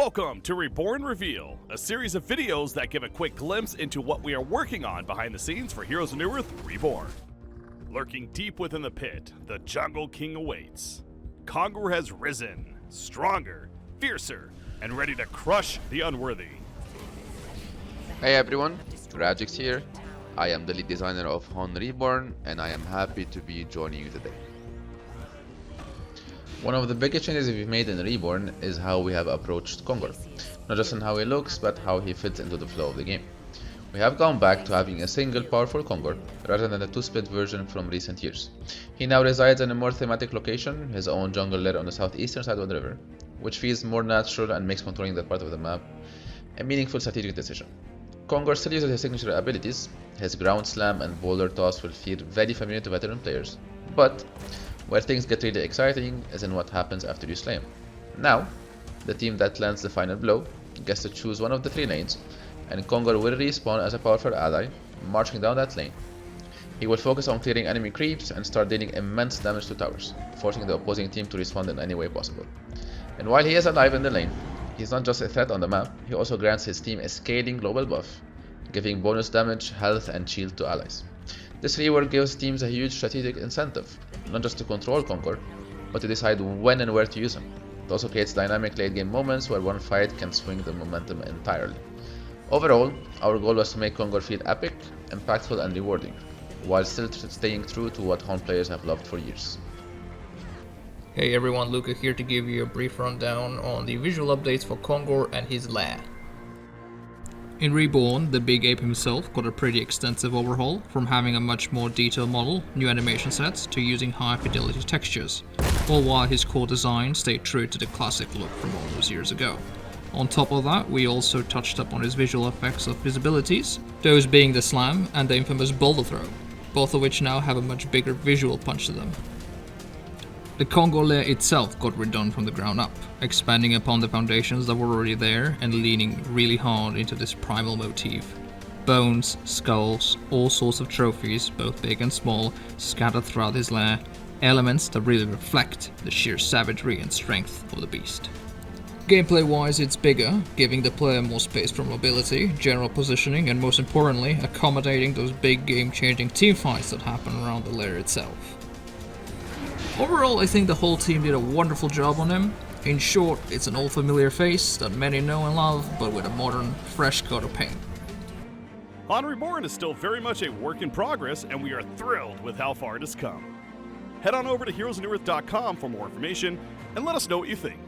Welcome to Reborn Reveal, a series of videos that give a quick glimpse into what we are working on behind the scenes for Heroes of New Earth Reborn. Lurking deep within the pit, the Jungle King awaits. Kongor has risen, stronger, fiercer, and ready to crush the unworthy. Hey everyone, Rajix here. I am the lead designer of HoN Reborn and I am happy to be joining you today. One of the biggest changes we've made in Reborn is how we have approached Kongor. Not just in how he looks, but how he fits into the flow of the game. We have gone back to having a single powerful Kongor, rather than a two-split version from recent years. He now resides in a more thematic location, his own jungle lair on the southeastern side of the river, which feels more natural and makes controlling that part of the map a meaningful strategic decision. Kongor still uses his signature abilities. His ground slam and boulder toss will feel very familiar to veteran players, but where things get really exciting is in what happens after you slay him. Now, the team that lands the final blow gets to choose one of the three lanes, and Kongor will respawn as a powerful ally, marching down that lane. He will focus on clearing enemy creeps and start dealing immense damage to towers, forcing the opposing team to respond in any way possible. And while he is alive in the lane, he's not just a threat on the map, he also grants his team a scaling global buff, giving bonus damage, health, and shield to allies. This rework gives teams a huge strategic incentive, not just to control Kongor, but to decide when and where to use him. It also creates dynamic late game moments where one fight can swing the momentum entirely. Overall, our goal was to make Kongor feel epic, impactful, and rewarding, while still staying true to what HoN players have loved for years. Hey everyone, Luca here to give you a brief rundown on the visual updates for Kongor and his lair. In Reborn, the big ape himself got a pretty extensive overhaul, from having a much more detailed model, new animation sets, to using high fidelity textures, all while his core design stayed true to the classic look from all those years ago. On top of that, we also touched up on his visual effects of his abilities, those being the slam and the infamous boulder throw, both of which now have a much bigger visual punch to them. The Kongor lair itself got redone from the ground up, expanding upon the foundations that were already there and leaning really hard into this primal motif. Bones, skulls, all sorts of trophies, both big and small, scattered throughout his lair, elements that really reflect the sheer savagery and strength of the beast. Gameplay wise, it's bigger, giving the player more space for mobility, general positioning, and most importantly, accommodating those big game changing teamfights that happen around the lair itself. Overall, I think the whole team did a wonderful job on him. In short, it's an old familiar face that many know and love, but with a modern, fresh coat of paint. HoN Reborn is still very much a work in progress, and we are thrilled with how far it has come. Head on over to heroesofnewearth.com for more information, and let us know what you think.